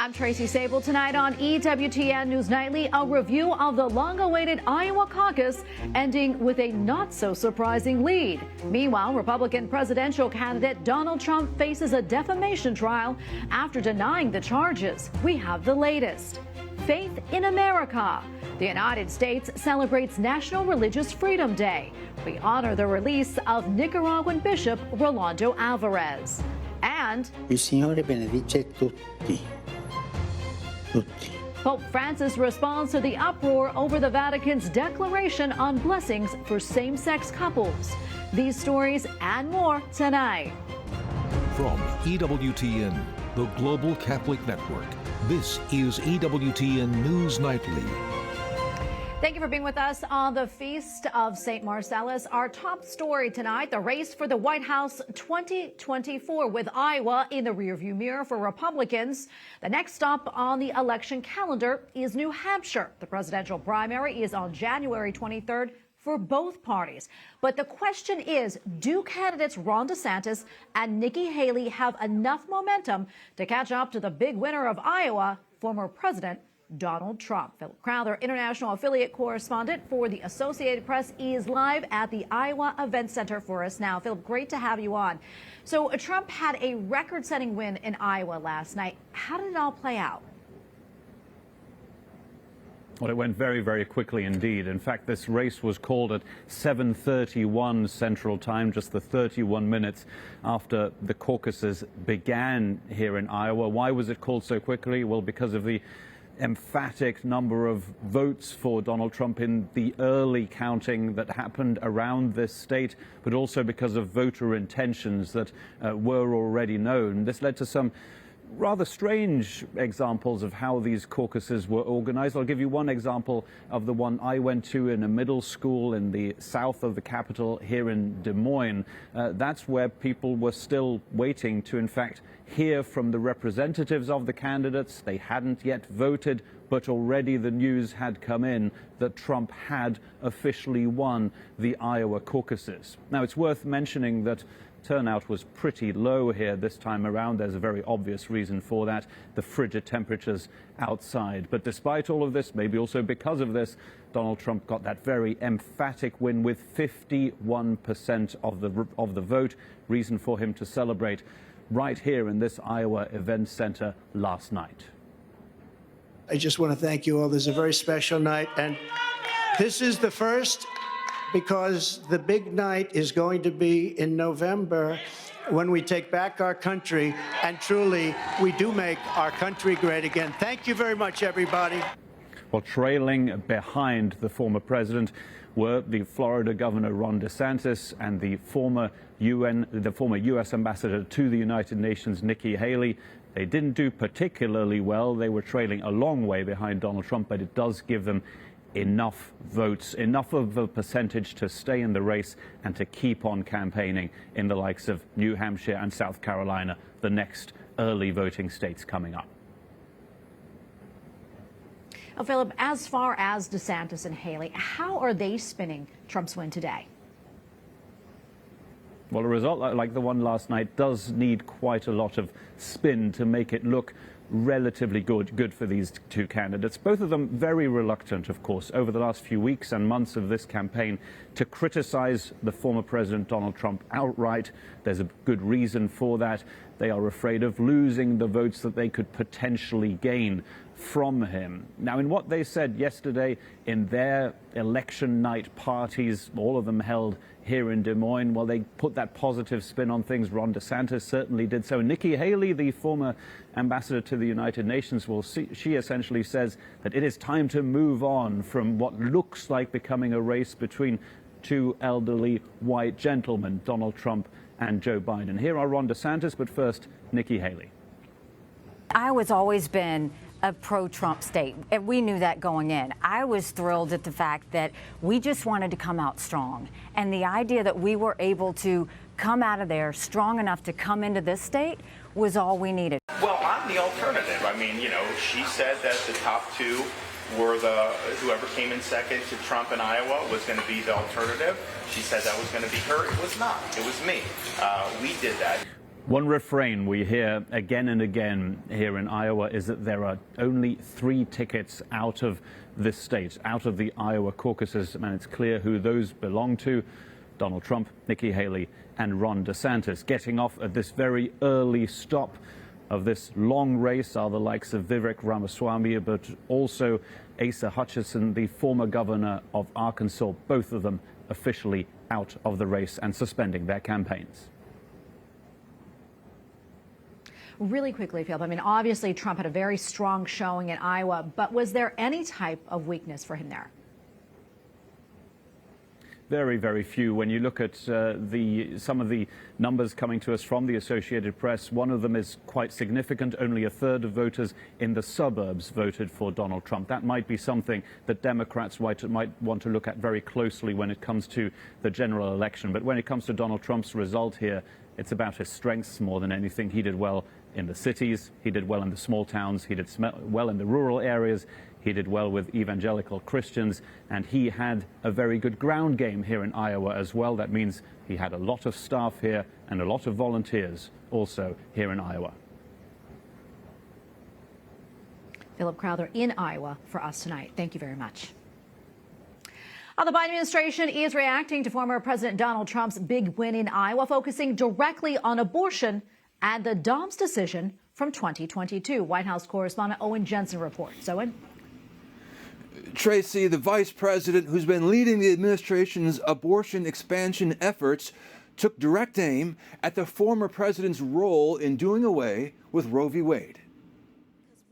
I'm Tracy Sable. Tonight on EWTN News Nightly, a review of the long-awaited Iowa caucus ending with a not-so-surprising lead. Meanwhile, Republican presidential candidate Donald Trump faces a defamation trial after denying the charges. We have the latest. Faith in America. The United States celebrates National Religious Freedom Day. We honor the release of Nicaraguan Bishop Rolando Alvarez. And Il Signore benedice tutti. Pope Francis responds to the uproar over the Vatican's declaration on blessings for same-sex couples. These stories and more tonight. From EWTN, the Global Catholic Network, this is EWTN News Nightly. Thank you for being with us on the Feast of St. Marcellus. Our top story tonight, the race for the White House 2024 with Iowa in the rearview mirror for Republicans. The next stop on the election calendar is New Hampshire. The presidential primary is on January 23rd for both parties. But the question is, do candidates Ron DeSantis and Nikki Haley have enough momentum to catch up to the big winner of Iowa, former President Donald Trump? Philip Crowther, international affiliate correspondent for the Associated Press, is live at the Iowa Event Center for us now. Philip, great to have you on. So Trump had a record-setting win in Iowa last night. How did it all play out? Well, it went very, very quickly indeed. In fact, this race was called at 7:31 Central Time, just the 31 minutes after the caucuses began here in Iowa. Why was it called so quickly? Well, because of the emphatic number of votes for Donald Trump in the early counting that happened around this state, but also because of voter intentions that were already known. This led to some rather strange examples of how these caucuses were organized. I'll give you one example of the one I went to in a middle school in the south of the capital here in Des Moines. That's where people were still waiting to, in fact, hear from the representatives of the candidates. They hadn't yet voted, but already the news had come in that Trump had officially won the Iowa caucuses. Now, it's worth mentioning that turnout was pretty low here this time around. There's a very obvious reason for that, the frigid temperatures outside. But despite all of this, maybe also because of this, Donald Trump got that very emphatic win with 51% of the vote. Reason for him to celebrate right here in this Iowa Event Center last night. I just want to thank you all. This is a very special night, and this is the first, because the big night is going to be in November when we take back our country, and truly we do make our country great again. Thank you very much, everybody. Well, trailing behind the former president were the Florida Governor Ron DeSantis and the former U.S. ambassador to the United Nations, Nikki Haley. They didn't do particularly well. They were trailing a long way behind Donald Trump, but it does give them enough votes, enough of a percentage to stay in the race and to keep on campaigning in the likes of New Hampshire and South Carolina, the next early voting states coming up. Now, Philip, as far as DeSantis and Haley, how are they spinning Trump's win today? Well, a result like the one last night does need quite a lot of spin to make it look relatively good for these two candidates. Both of them very reluctant, of course, over the last few weeks and months of this campaign to criticize the former President Donald Trump outright. There's a good reason for that. They are afraid of losing the votes that they could potentially gain from him. Now, in what they said yesterday in their election night parties, all of them held here in Des Moines, well, they put that positive spin on things. Ron DeSantis certainly did so. Nikki Haley, the former ambassador to the United Nations, she essentially says that it is time to move on from what looks like becoming a race between two elderly white gentlemen, Donald Trump and Joe Biden. Here are Ron DeSantis, but first, Nikki Haley. Iowa's always been a pro-Trump state, and we knew that going in. I was thrilled at the fact that we just wanted to come out strong, and the idea that we were able to come out of there strong enough to come into this state was all we needed. Well, I'm the alternative. I mean, you know, she said that the top two were whoever came in second to Trump in Iowa was going to be the alternative. She said that was going to be her. It was not. It was me. We did that. One refrain we hear again and again here in Iowa is that there are only 3 tickets out of this state, out of the Iowa caucuses, and it's clear who those belong to: Donald Trump, Nikki Haley, and Ron DeSantis. Getting off at this very early stop of this long race are the likes of Vivek Ramaswamy, but also Asa Hutchinson, the former governor of Arkansas, both of them officially out of the race and suspending their campaigns. Really quickly, Philip, I mean, obviously Trump had a very strong showing in Iowa, but was there any type of weakness for him there? Very, very few. When you look at some of the numbers coming to us from the Associated Press, one of them is quite significant. Only a third of voters in the suburbs voted for Donald Trump. That might be something that Democrats might want to look at very closely when it comes to the general election. But when it comes to Donald Trump's result here, it's about his strengths more than anything. He did well in the cities, he did well in the small towns, he did well in the rural areas, he did well with evangelical Christians, and he had a very good ground game here in Iowa as well. That means he had a lot of staff here and a lot of volunteers also here in Iowa. Philip Crowther in Iowa for us tonight. Thank you very much. The Biden administration is reacting to former President Donald Trump's big win in Iowa, focusing directly on abortion and the Dobbs decision from 2022. White House correspondent Owen Jensen reports. Owen? Tracy, the vice president who's been leading the administration's abortion expansion efforts took direct aim at the former president's role in doing away with Roe v. Wade.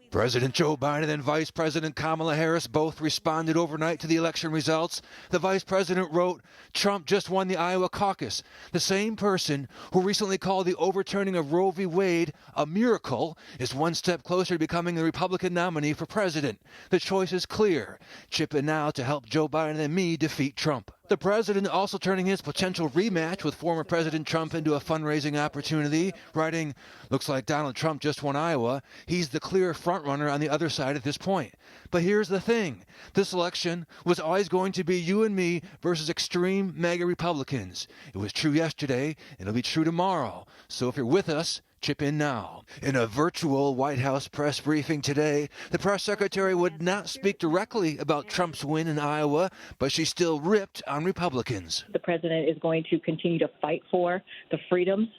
President Joe Biden and Vice President Kamala Harris both responded overnight to the election results. The vice president wrote, "Trump just won the Iowa caucus." The same person who recently called the overturning of Roe v. Wade a miracle is one step closer to becoming the Republican nominee for president. The choice is clear. Chip in now to help Joe Biden and me defeat Trump. The president also turning his potential rematch with former President Trump into a fundraising opportunity, writing, "Looks like Donald Trump just won Iowa. He's the clear frontrunner on the other side at this point." But here's the thing. This election was always going to be you and me versus extreme MAGA Republicans. It was true yesterday, and it'll be true tomorrow. So if you're with us, chip in now. In a virtual White House press briefing today, the press secretary would not speak directly about Trump's win in Iowa, but she still ripped on Republicans. The president is going to continue to fight for the freedoms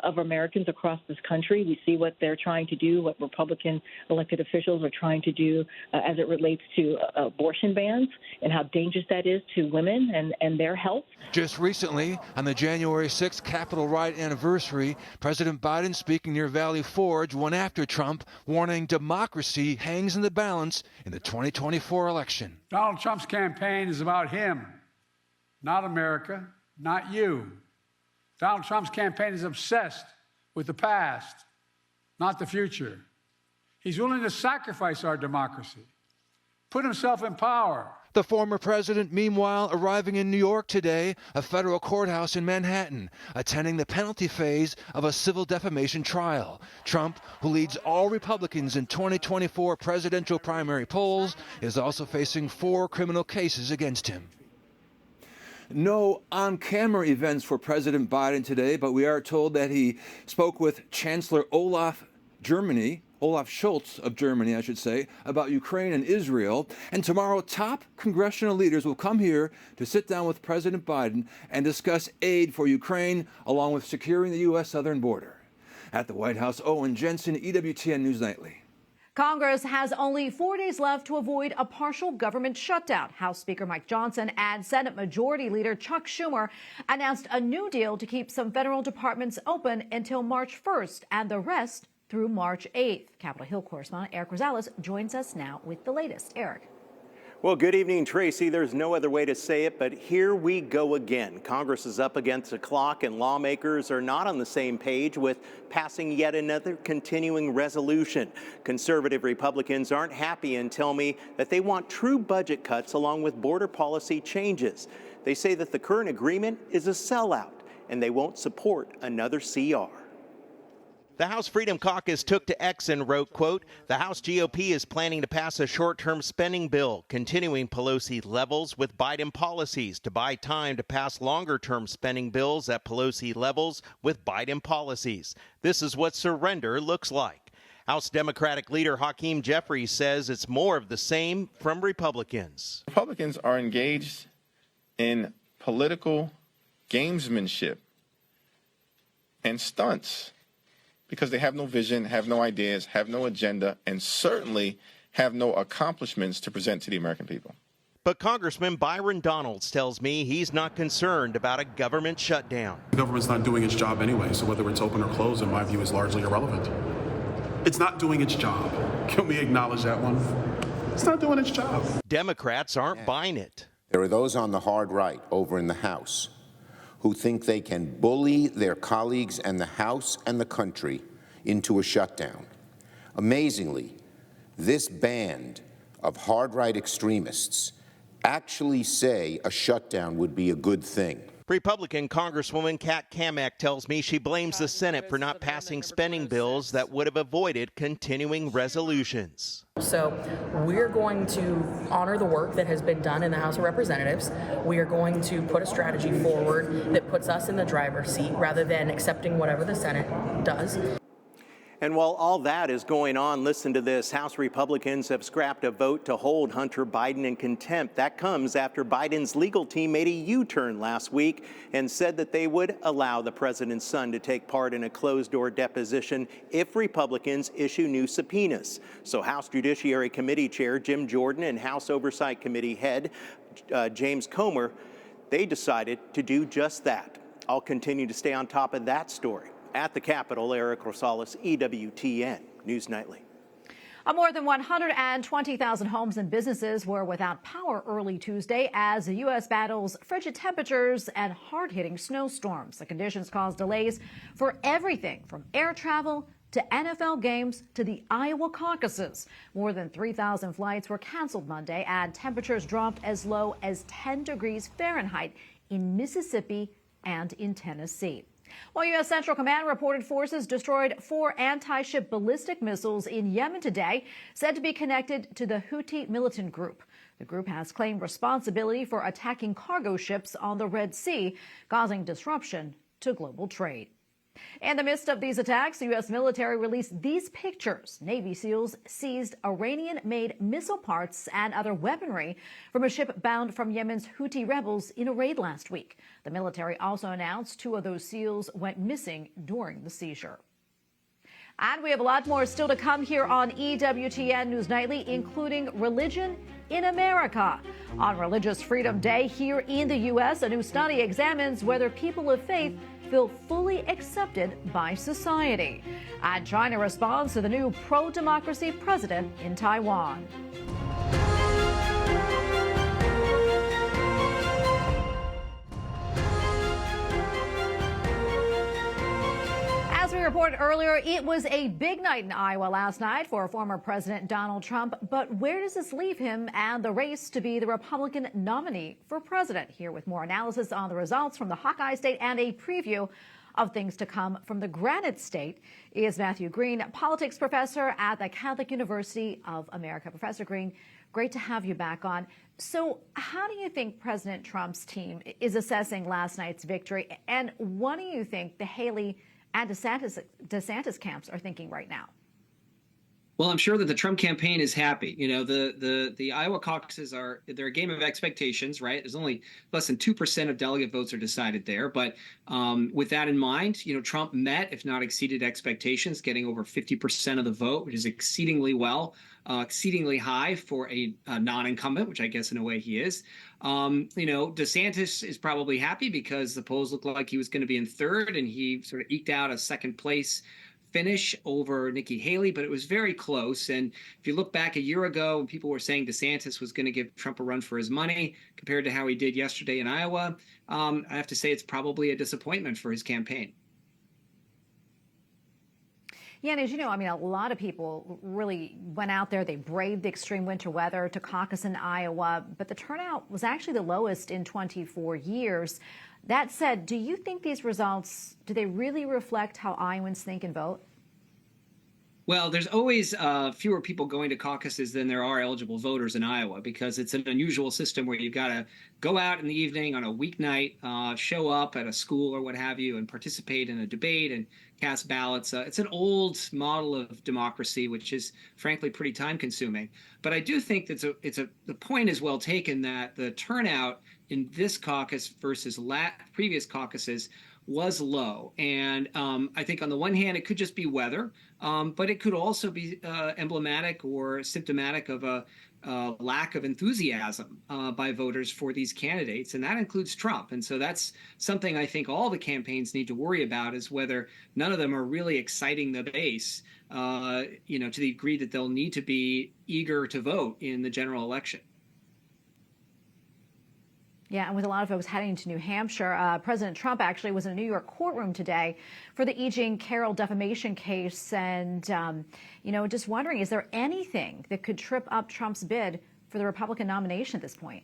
of Americans across this country. We see what they're trying to do, what Republican elected officials are trying to do as it relates to abortion bans and how dangerous that is to women and their health. Just recently, on the January 6th Capitol riot anniversary, President Biden speaking near Valley Forge, one after Trump, warning democracy hangs in the balance in the 2024 election. Donald Trump's campaign is about him, not America, not you. Donald Trump's campaign is obsessed with the past, not the future. He's willing to sacrifice our democracy, put himself in power. The former president, meanwhile, arriving in New York today, a federal courthouse in Manhattan, attending the penalty phase of a civil defamation trial. Trump, who leads all Republicans in 2024 presidential primary polls, is also facing 4 criminal cases against him. No on-camera events for President Biden today, but we are told that he spoke with Chancellor Olaf Scholz of Germany, I should say, about Ukraine and Israel. And tomorrow, top congressional leaders will come here to sit down with President Biden and discuss aid for Ukraine, along with securing the U.S. southern border. At the White House, Owen Jensen, EWTN News Nightly. Congress has only 4 days left to avoid a partial government shutdown. House Speaker Mike Johnson and Senate Majority Leader Chuck Schumer announced a new deal to keep some federal departments open until March 1st and the rest through March 8th. Capitol Hill correspondent Eric Rosales joins us now with the latest. Eric. Well, good evening, Tracy. There's no other way to say it, but here we go again. Congress is up against the clock, and lawmakers are not on the same page with passing yet another continuing resolution. Conservative Republicans aren't happy and tell me that they want true budget cuts along with border policy changes. They say that the current agreement is a sellout, and they won't support another CR. The House Freedom Caucus took to X and wrote, quote, "The House GOP is planning to pass a short-term spending bill, continuing Pelosi levels with Biden policies to buy time to pass longer-term spending bills at Pelosi levels with Biden policies. This is what surrender looks like." House Democratic leader Hakeem Jeffries says it's more of the same from Republicans. Republicans are engaged in political gamesmanship and stunts because they have no vision, have no ideas, have no agenda, and certainly have no accomplishments to present to the American people. But Congressman Byron Donalds tells me he's not concerned about a government shutdown. The government's not doing its job anyway, so whether it's open or closed, in my view, is largely irrelevant. It's not doing its job. Can we acknowledge that one? It's not doing its job. Democrats aren't buying it. There are those on the hard right over in the House who think they can bully their colleagues and the House and the country into a shutdown. Amazingly, this band of hard right extremists actually say a shutdown would be a good thing. Republican Congresswoman Kat Kamak tells me she blames the Senate for not passing spending bills that would have avoided continuing resolutions. So we're going to honor the work that has been done in the House of Representatives. We are going to put a strategy forward that puts us in the driver's seat rather than accepting whatever the Senate does. And while all that is going on, listen to this. House Republicans have scrapped a vote to hold Hunter Biden in contempt. That comes after Biden's legal team made a U-turn last week and said that they would allow the president's son to take part in a closed-door deposition if Republicans issue new subpoenas. So House Judiciary Committee Chair Jim Jordan and House Oversight Committee Head James Comer, they decided to do just that. I'll continue to stay on top of that story. At the Capitol, Eric Rosales, EWTN News Nightly. More than 120,000 homes and businesses were without power early Tuesday as the U.S. battles frigid temperatures and hard-hitting snowstorms. The conditions caused delays for everything from air travel to NFL games to the Iowa Caucuses. More than 3,000 flights were canceled Monday, and temperatures dropped as low as 10 degrees Fahrenheit in Mississippi and in Tennessee. While U.S. Central Command reported forces destroyed 4 anti-ship ballistic missiles in Yemen today, said to be connected to the Houthi militant group. The group has claimed responsibility for attacking cargo ships on the Red Sea, causing disruption to global trade. In the midst of these attacks, the U.S. military released these pictures. Navy SEALs seized Iranian-made missile parts and other weaponry from a ship bound from Yemen's Houthi rebels in a raid last week. The military also announced 2 of those SEALs went missing during the seizure. And we have a lot more still to come here on EWTN News Nightly, including religion in America. On Religious Freedom Day here in the U.S., a new study examines whether people of faith feel fully accepted by society. And China responds to the new pro-democracy president in Taiwan. As we reported earlier, it was a big night in Iowa last night for former President Donald Trump. But where does this leave him and the race to be the Republican nominee for president? Here with more analysis on the results from the Hawkeye State and a preview of things to come from the Granite State is Matthew Green, politics professor at the Catholic University of America. Professor Green, great to have you back on. So how do you think President Trump's team is assessing last night's victory? And what do you think the Haley and DeSantis camps are thinking right now? Well, I'm sure that the Trump campaign is happy. You know, the Iowa caucuses they're a game of expectations, right? There's only less than 2% of delegate votes are decided there. But with that in mind, you know, Trump met, if not exceeded expectations, getting over 50% of the vote, which is exceedingly high for a non-incumbent, which I guess in a way he is. You know, DeSantis is probably happy because the polls looked like he was going to be in third, and he sort of eked out a second place finish over Nikki Haley, but it was very close. And if you look back a year ago when people were saying DeSantis was going to give Trump a run for his money compared to how he did yesterday in Iowa, I have to say it's probably a disappointment for his campaign. Yeah, and as you know, I mean, a lot of people really went out there. They braved the extreme winter weather to caucus in Iowa, but the turnout was actually the lowest in 24 years. That said, do you think these results, do they really reflect how Iowans think and vote? Well, there's always fewer people going to caucuses than there are eligible voters in Iowa because it's an unusual system where you've got to go out in the evening on a weeknight, show up at a school or what have you, and participate in a debate and cast ballots. It's an old model of democracy, which is frankly pretty time consuming. But I do think that the point is well taken that the turnout in this caucus versus previous caucuses was low. And I think on the one hand, it could just be weather, but it could also be emblematic or symptomatic of a lack of enthusiasm by voters for these candidates. And that includes Trump. And so that's something I think all the campaigns need to worry about, is whether none of them are really exciting the base, to the degree that they'll need to be eager to vote in the general election. Yeah, and with a lot of folks heading to New Hampshire, President Trump actually was in a New York courtroom today for the E. Jean Carroll defamation case. And, just wondering, is there anything that could trip up Trump's bid for the Republican nomination at this point?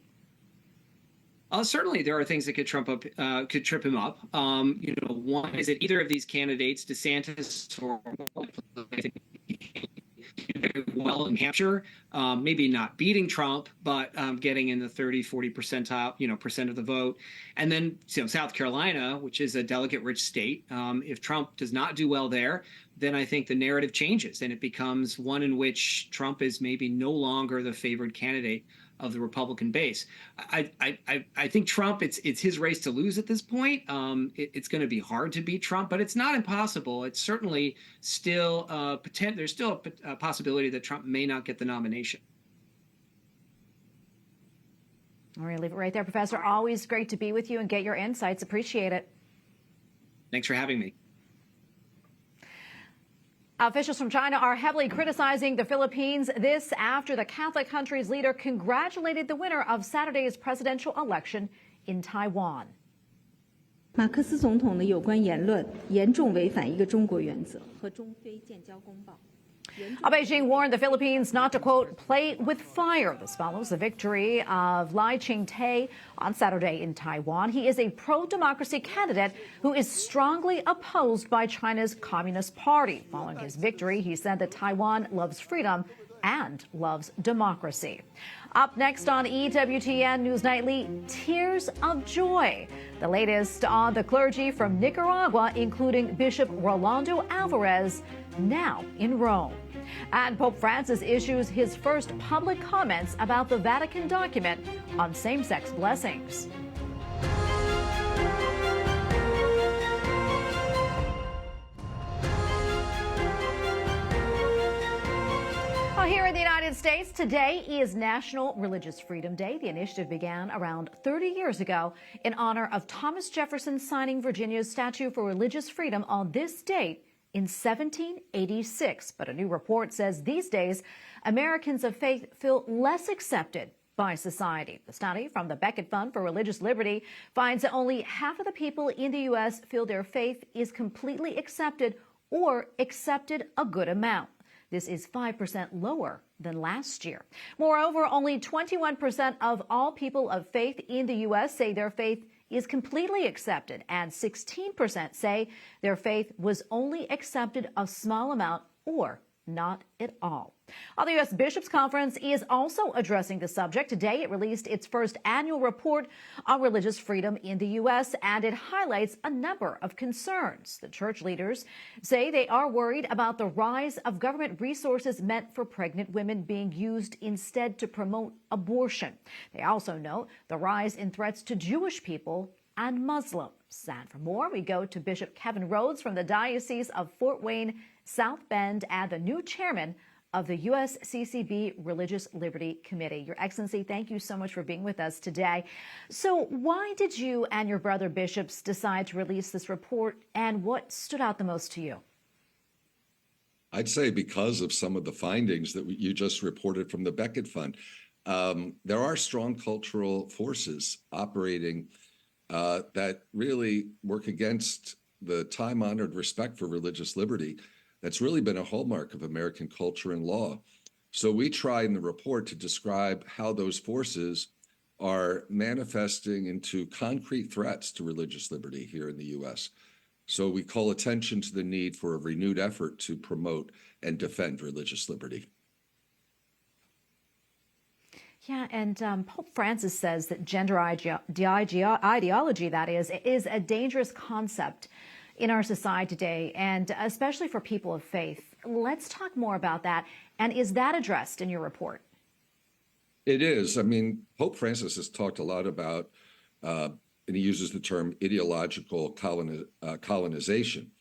Certainly, there are things that could trip him up. One is that either of these candidates, DeSantis or well in Hampshire, maybe not beating Trump, but getting in the 30-40 percent of the vote. And then South Carolina, which is a delegate-rich state, if Trump does not do well there, then I think the narrative changes and it becomes one in which Trump is maybe no longer the favored candidate of the Republican base. I think Trump, it's his race to lose at this point. It's going to be hard to beat Trump, but it's not impossible. It's certainly still there's still a possibility that Trump may not get the nomination. All right, leave it right there, Professor. Always great to be with you and get your insights. Appreciate it. Thanks for having me. Officials from China are heavily criticizing the Philippines. This after the Catholic country's leader congratulated the winner of Saturday's presidential election in Taiwan. 马克思总统的有关言论严重违反一个中国原则和中非建交公报。 Beijing warned the Philippines not to, quote, play with fire. This follows the victory of Lai Ching-te on Saturday in Taiwan. He is a pro-democracy candidate who is strongly opposed by China's Communist Party. Following his victory, he said that Taiwan loves freedom and loves democracy. Up next on EWTN News Nightly, tears of joy. The latest on the clergy from Nicaragua, including Bishop Rolando Alvarez, now in Rome. And Pope Francis issues his first public comments about the Vatican document on same-sex blessings. Here in the United States, today is National Religious Freedom Day. The initiative began around 30 years ago in honor of Thomas Jefferson signing Virginia's Statute for Religious Freedom on this date in 1786. But a new report says these days, Americans of faith feel less accepted by society. The study from the Becket Fund for Religious Liberty finds that only half of the people in the U.S. feel their faith is completely accepted or accepted a good amount. This is 5% lower than last year. Moreover, only 21% of all people of faith in the U.S. say their faith is completely accepted, and 16% say their faith was only accepted a small amount or not at all. The U.S. Bishops' Conference is also addressing the subject. Today, it released its first annual report on religious freedom in the U.S., and it highlights a number of concerns. The church leaders say they are worried about the rise of government resources meant for pregnant women being used instead to promote abortion. They also note the rise in threats to Jewish people and Muslims. And for more, we go to Bishop Kevin Rhoades from the Diocese of Fort Wayne, South Bend, and the new chairman of the USCCB Religious Liberty Committee. Your Excellency, thank you so much for being with us today. So why did you and your brother bishops decide to release this report, and what stood out the most to you? I'd say because of some of the findings that you just reported from the Becket Fund. There are strong cultural forces operating that really work against the time-honored respect for religious liberty that's really been a hallmark of American culture and law. So we try in the report to describe how those forces are manifesting into concrete threats to religious liberty here in the U.S. So we call attention to the need for a renewed effort to promote and defend religious liberty. Yeah, and Pope Francis says that gender ideology, that is a dangerous concept in our society today, and especially for people of faith. Let's talk more about that. And is that addressed in your report? It is. I mean, Pope Francis has talked a lot about, and he uses the term ideological colonization.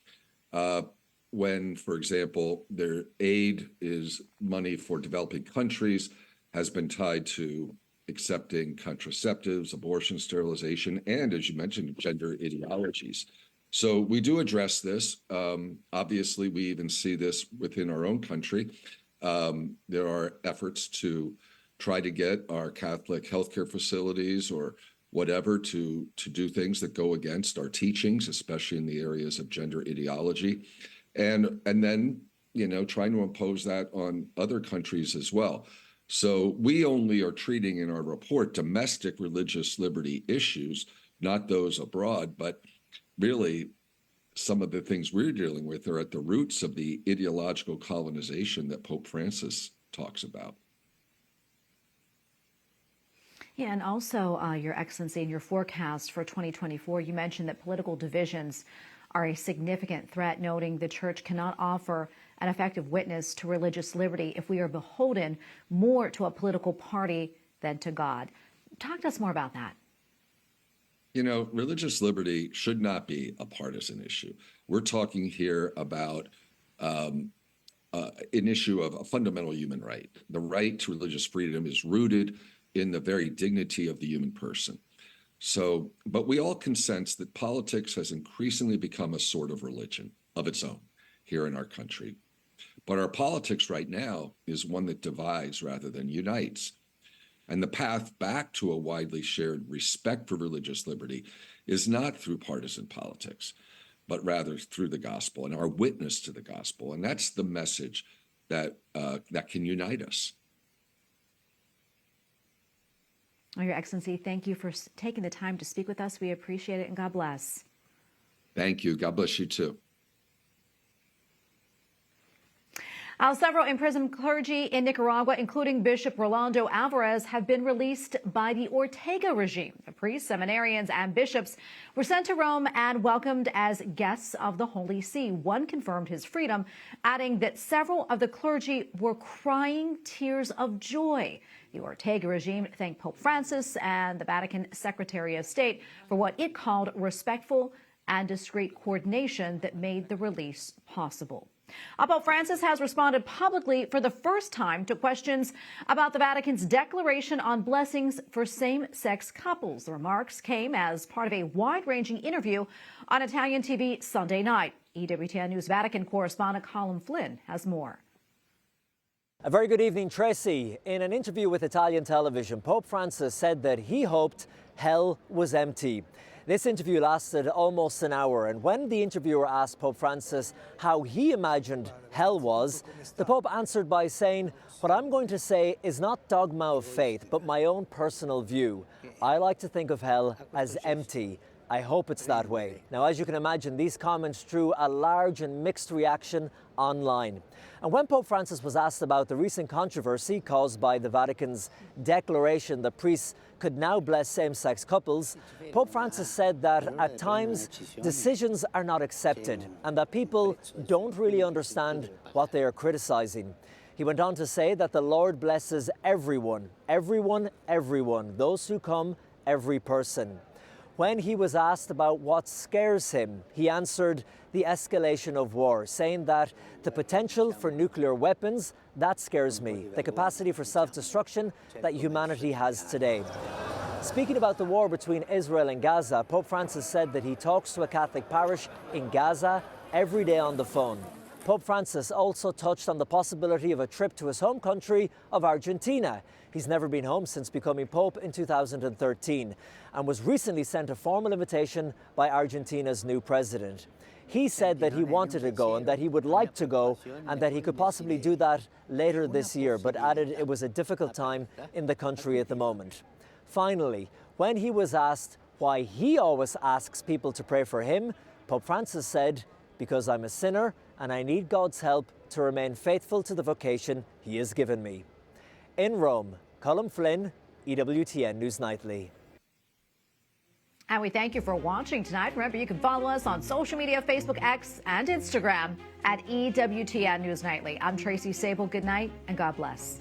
When, for example, their aid is money for developing countries, has been tied to accepting contraceptives, abortion, sterilization, and, as you mentioned, gender ideologies. So we do address this. Obviously, we even see this within our own country. There are efforts to try to get our Catholic healthcare facilities or whatever to do things that go against our teachings, especially in the areas of gender ideology, and then, you know, trying to impose that on other countries as well. So we only are treating in our report domestic religious liberty issues, not those abroad, but really some of the things we're dealing with are at the roots of the ideological colonization that Pope Francis talks about. Yeah, and also, Your Excellency, in your forecast for 2024, you mentioned that political divisions are a significant threat, noting the church cannot offer an effective witness to religious liberty if we are beholden more to a political party than to God. Talk to us more about that. You know, religious liberty should not be a partisan issue. We're talking here about an issue of a fundamental human right. The right to religious freedom is rooted in the very dignity of the human person. So, but we all can sense that politics has increasingly become a sort of religion of its own here in our country. But our politics right now is one that divides rather than unites. And the path back to a widely shared respect for religious liberty is not through partisan politics, but rather through the gospel and our witness to the gospel. And that's the message that that can unite us. Well, Your Excellency, thank you for taking the time to speak with us. We appreciate it, and God bless. Thank you. God bless you too. Several imprisoned clergy in Nicaragua, including Bishop Rolando Alvarez, have been released by the Ortega regime. The priests, seminarians, and bishops were sent to Rome and welcomed as guests of the Holy See. One confirmed his freedom, adding that several of the clergy were crying tears of joy. The Ortega regime thanked Pope Francis and the Vatican Secretary of State for what it called respectful and discreet coordination that made the release possible. Pope Francis has responded publicly for the first time to questions about the Vatican's declaration on blessings for same-sex couples. The remarks came as part of a wide-ranging interview on Italian TV Sunday night. EWTN News Vatican correspondent Colm Flynn has more. A very good evening, Tracy. In an interview with Italian television, Pope Francis said that he hoped hell was empty. This interview lasted almost an hour, and when the interviewer asked Pope Francis how he imagined hell was, the Pope answered by saying, "What I'm going to say is not dogma of faith, but my own personal view. I like to think of hell as empty. I hope it's that way." Now, as you can imagine, these comments drew a large and mixed reaction online. And when Pope Francis was asked about the recent controversy caused by the Vatican's declaration that priests could now bless same-sex couples, Pope Francis said that at times decisions are not accepted and that people don't really understand what they are criticizing. He went on to say that the Lord blesses everyone, those who come, every person. When he was asked about what scares him, he answered the escalation of war, saying that the potential for nuclear weapons, that scares me, the capacity for self-destruction that humanity has today. Speaking about the war between Israel and Gaza, Pope Francis said that he talks to a Catholic parish in Gaza every day on the phone. Pope Francis also touched on the possibility of a trip to his home country of Argentina. He's never been home since becoming Pope in 2013 and was recently sent a formal invitation by Argentina's new president. He said that he wanted to go and that he would like to go and that he could possibly do that later this year, but added it was a difficult time in the country at the moment. Finally, when he was asked why he always asks people to pray for him, Pope Francis said, "Because I'm a sinner and I need God's help to remain faithful to the vocation He has given me." In Rome, Colm, Flynn, EWTN News Nightly. And we thank you for watching tonight. Remember, you can follow us on social media, Facebook, X, and Instagram at EWTN News Nightly. I'm Tracy Sable. Good night and God bless.